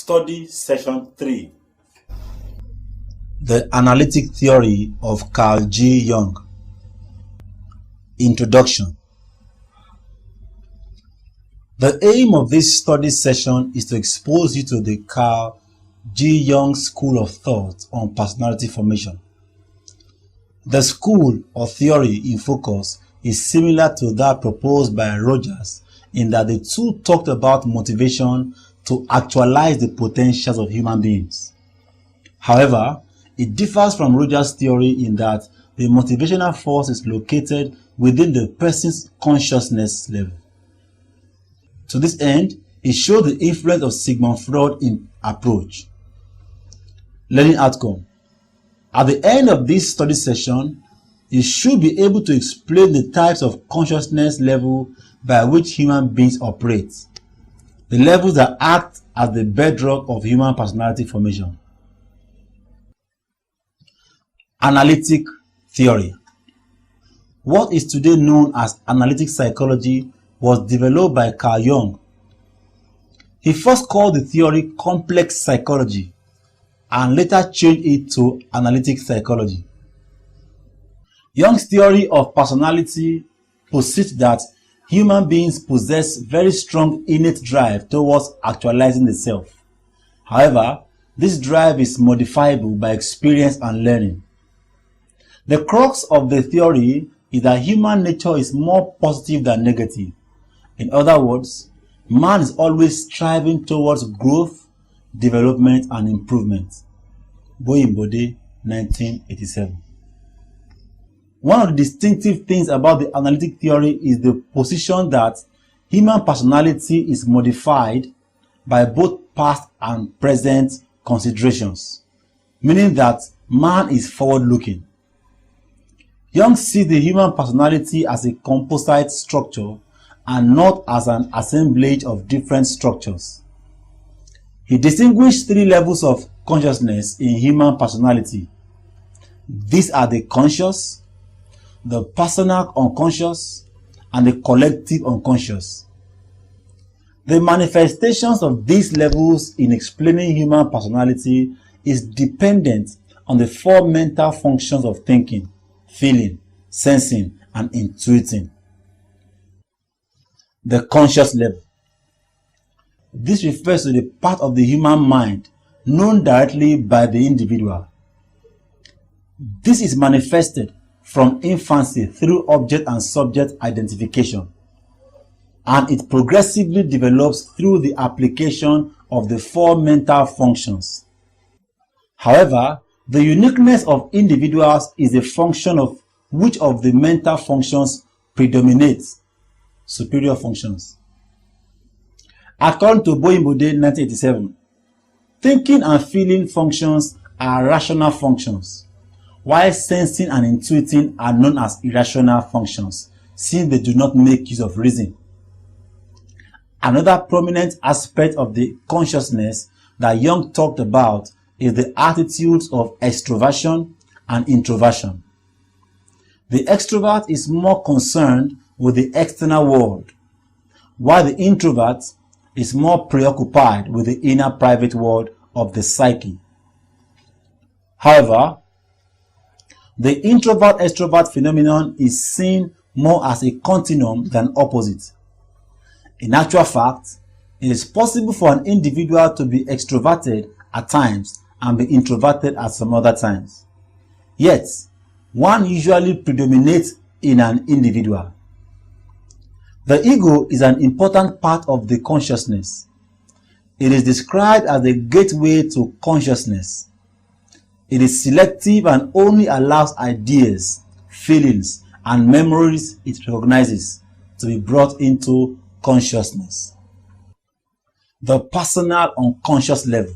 Study Session 3. The Analytic Theory of Carl G. Jung. Introduction. The aim of this study session is to expose you to the Carl G. Jung school of thought on personality formation. The school or theory in focus is similar to that proposed by Rogers in that the two talked about motivation to actualize the potentials of human beings. However, it differs from Rogers' theory in that the motivational force is located within the person's consciousness level. To this end, it showed the influence of Sigmund Freud in approach. Learning outcome. At the end of this study session, you should be able to explain the types of consciousness level by which human beings operate, the levels that act as the bedrock of human personality formation. Analytic theory. What is today known as analytic psychology was developed by Carl Jung. He first called the theory complex psychology and later changed it to analytic psychology. Jung's theory of personality posits that human beings possess very strong innate drive towards actualizing the self. However, this drive is modifiable by experience and learning. The crux of the theory is that human nature is more positive than negative. In other words, man is always striving towards growth, development, and improvement. Boyimbode, 1987. One of the distinctive things about the analytic theory is the position that human personality is modified by both past and present considerations, meaning that man is forward-looking. Jung sees the human personality as a composite structure and not as an assemblage of different structures. He distinguished three levels of consciousness in human personality. These are the conscious, the personal unconscious, and the collective unconscious. The manifestations of these levels in explaining human personality is dependent on the four mental functions of thinking, feeling, sensing, and intuiting. The conscious level. This refers to the part of the human mind known directly by the individual. This is manifested from infancy through object and subject identification, and it progressively develops through the application of the four mental functions. However, the uniqueness of individuals is a function of which of the mental functions predominates, superior functions. According to Boyimbode, 1987, thinking and feeling functions are rational functions, while sensing and intuiting are known as irrational functions, since they do not make use of reason. Another prominent aspect of the consciousness that Jung talked about is the attitudes of extroversion and introversion. The extrovert is more concerned with the external world, while the introvert is more preoccupied with the inner private world of the psyche. However, the introvert-extrovert phenomenon is seen more as a continuum than opposite. In actual fact, it is possible for an individual to be extroverted at times and be introverted at some other times. Yet, one usually predominates in an individual. The ego is an important part of the consciousness. It is described as the gateway to consciousness. It is selective and only allows ideas, feelings, and memories it recognizes to be brought into consciousness. The personal unconscious level.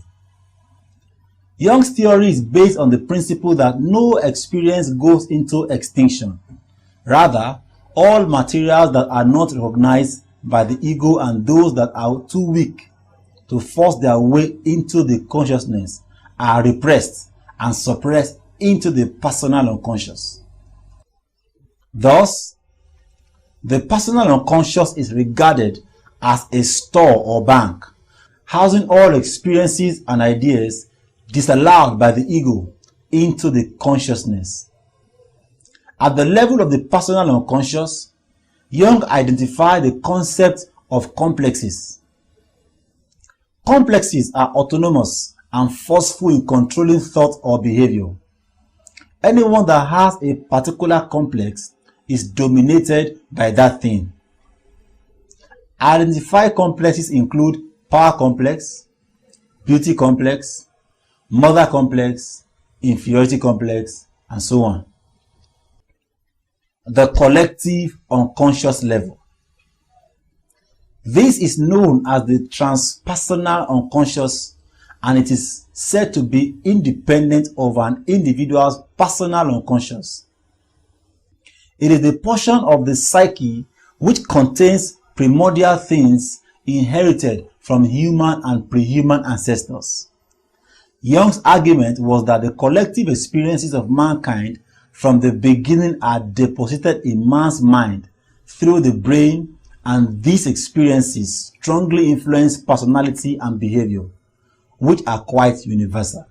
Jung's theory is based on the principle that no experience goes into extinction. Rather, all materials that are not recognized by the ego and those that are too weak to force their way into the consciousness are repressed and suppressed into the personal unconscious. Thus, the personal unconscious is regarded as a store or bank. housing all experiences and ideas disallowed by the ego into the consciousness. At the level of the personal unconscious, Jung identified the concept of complexes. Complexes are autonomous and forceful in controlling thought or behavior. Anyone that has a particular complex is dominated by that thing. Identified complexes include power complex, beauty complex, mother complex, inferiority complex, and so on. The collective unconscious level. This is known as the transpersonal unconscious, and it is said to be independent of an individual's personal unconscious. It is the portion of the psyche which contains primordial things inherited from human and pre-human ancestors. Jung's argument was that the collective experiences of mankind from the beginning are deposited in man's mind through the brain, and these experiences strongly influence personality and behavior, which are quite universal.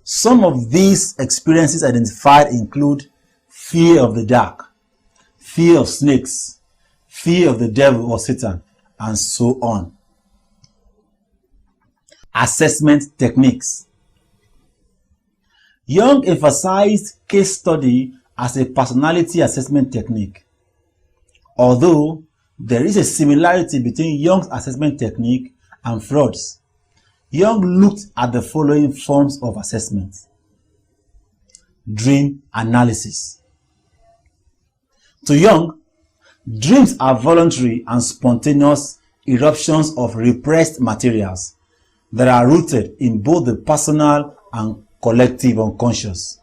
Some of these experiences identified include fear of the dark, fear of snakes, fear of the devil or Satan, and so on. Assessment techniques. Jung emphasized case study as a personality assessment technique. Although there is a similarity between Jung's assessment technique and Freud's, Jung looked at the following forms of assessment. Dream analysis. To Jung, dreams are voluntary and spontaneous eruptions of repressed materials that are rooted in both the personal and collective unconscious.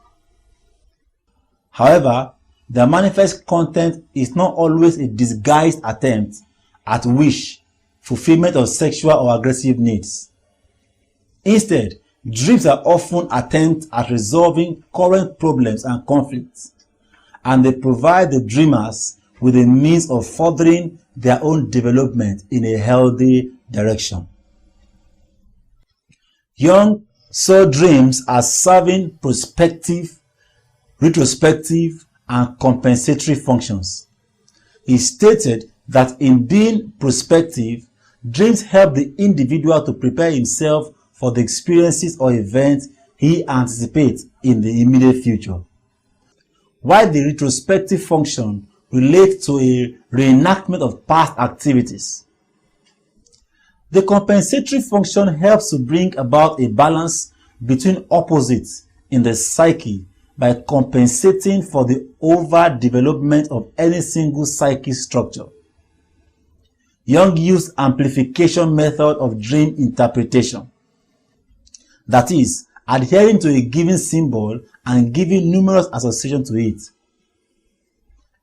However, their manifest content is not always a disguised attempt at wish, fulfillment of sexual or aggressive needs. Instead, dreams are often attempts at resolving current problems and conflicts, and they provide the dreamers with a means of furthering their own development in a healthy direction. Jung saw dreams as serving prospective, retrospective, and compensatory functions. He stated that in being prospective, dreams help the individual to prepare himself for the experiences or events he anticipates in the immediate future, while the retrospective function relates to a reenactment of past activities. The compensatory function helps to bring about a balance between opposites in the psyche by compensating for the overdevelopment of any single psychic structure. Jung used amplification method of dream interpretation, that is, adhering to a given symbol and giving numerous associations to it.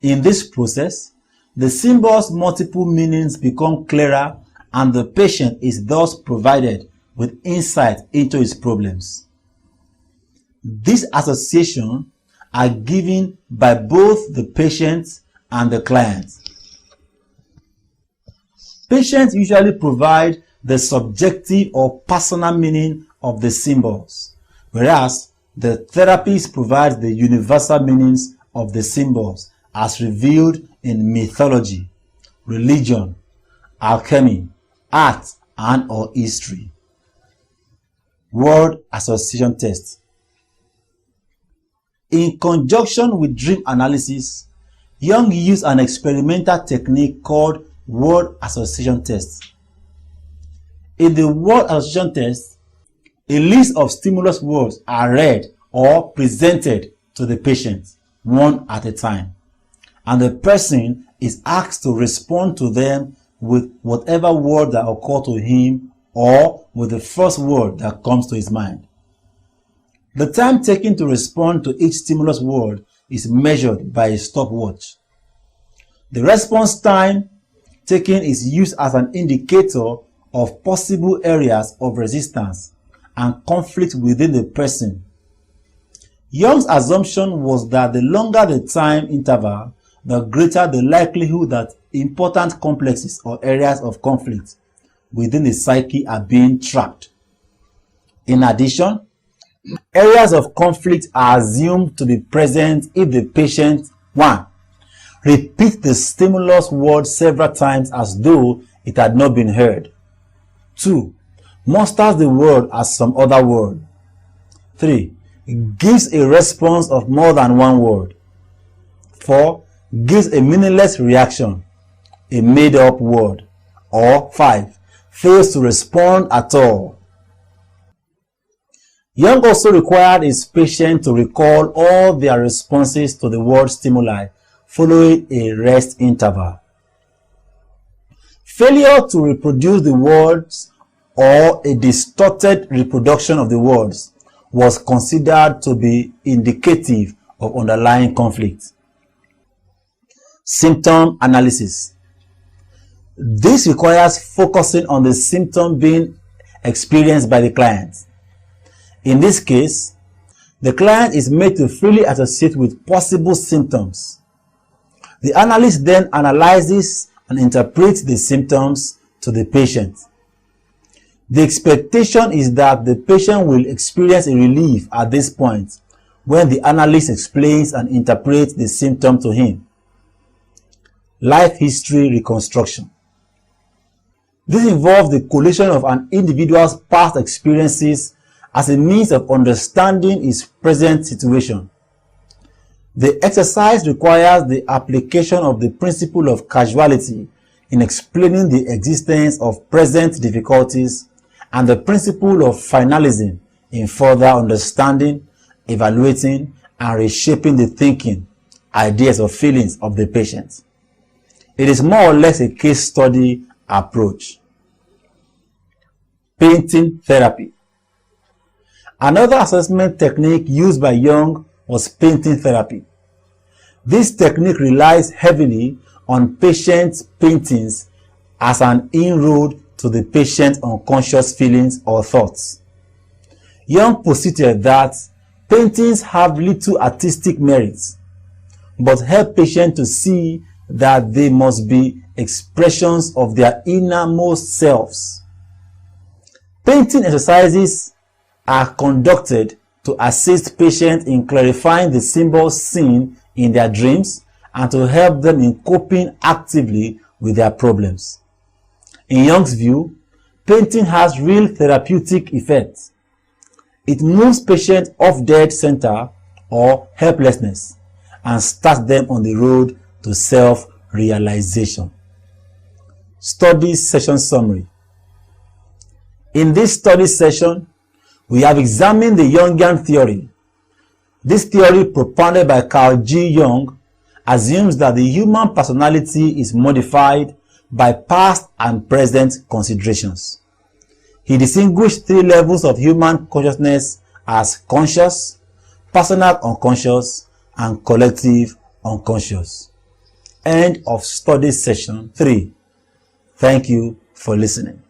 In this process, the symbol's multiple meanings become clearer, and the patient is thus provided with insight into his problems. These associations are given by both the patient and the client. Patients usually provide the subjective or personal meaning of the symbols, whereas the therapist provides the universal meanings of the symbols as revealed in mythology, religion, alchemy, art, and or history. Word association test. In conjunction with dream analysis, Jung used an experimental technique called word association test. In the word association test, a list of stimulus words are read or presented to the patient one at a time, and the person is asked to respond to them with whatever word that occurs to him or with the first word that comes to his mind. The time taken to respond to each stimulus word is measured by a stopwatch. The response time taken is used as an indicator of possible areas of resistance and conflict within the person. Jung's assumption was that the longer the time interval, the greater the likelihood that important complexes or areas of conflict within the psyche are being tracked. In addition, areas of conflict are assumed to be present if the patient 1. Repeats the stimulus word several times as though it had not been heard. 2. Musters the word as some other word. 3. Gives a response of more than one word. 4. Gives a meaningless reaction, a made-up word. Or 5. Fails to respond at all. Jung also required his patient to recall all their responses to the word stimuli following a rest interval. Failure to reproduce the words or a distorted reproduction of the words was considered to be indicative of underlying conflict. Symptom analysis. This requires focusing on the symptom being experienced by the client. In this case, the client is made to freely associate with possible symptoms. The analyst then analyzes and interprets the symptoms to the patient. The expectation is that the patient will experience a relief at this point when the analyst explains and interprets the symptom to him. Life history reconstruction. This involves the collation of an individual's past experiences as a means of understanding his present situation. The exercise requires the application of the principle of causality in explaining the existence of present difficulties and the principle of finalism in further understanding, evaluating, and reshaping the thinking, ideas, or feelings of the patient. It is more or less a case study approach. Painting therapy. Another assessment technique used by Jung was painting therapy. This technique relies heavily on patient paintings as an inroad to the patient's unconscious feelings or thoughts. Jung posited that paintings have little artistic merits, but help patients to see that they must be expressions of their innermost selves. Painting exercises are conducted to assist patients in clarifying the symbols seen in their dreams and to help them in coping actively with their problems. In Jung's view, painting has real therapeutic effects. It moves patients off dead center or helplessness and starts them on the road to self-realization. Study session summary. In this study session, we have examined the Jungian theory. This theory, propounded by Carl G. Jung, assumes that the human personality is modified by past and present considerations. He distinguished 3 levels of human consciousness as conscious, personal unconscious, and collective unconscious. End of study session 3. Thank you for listening.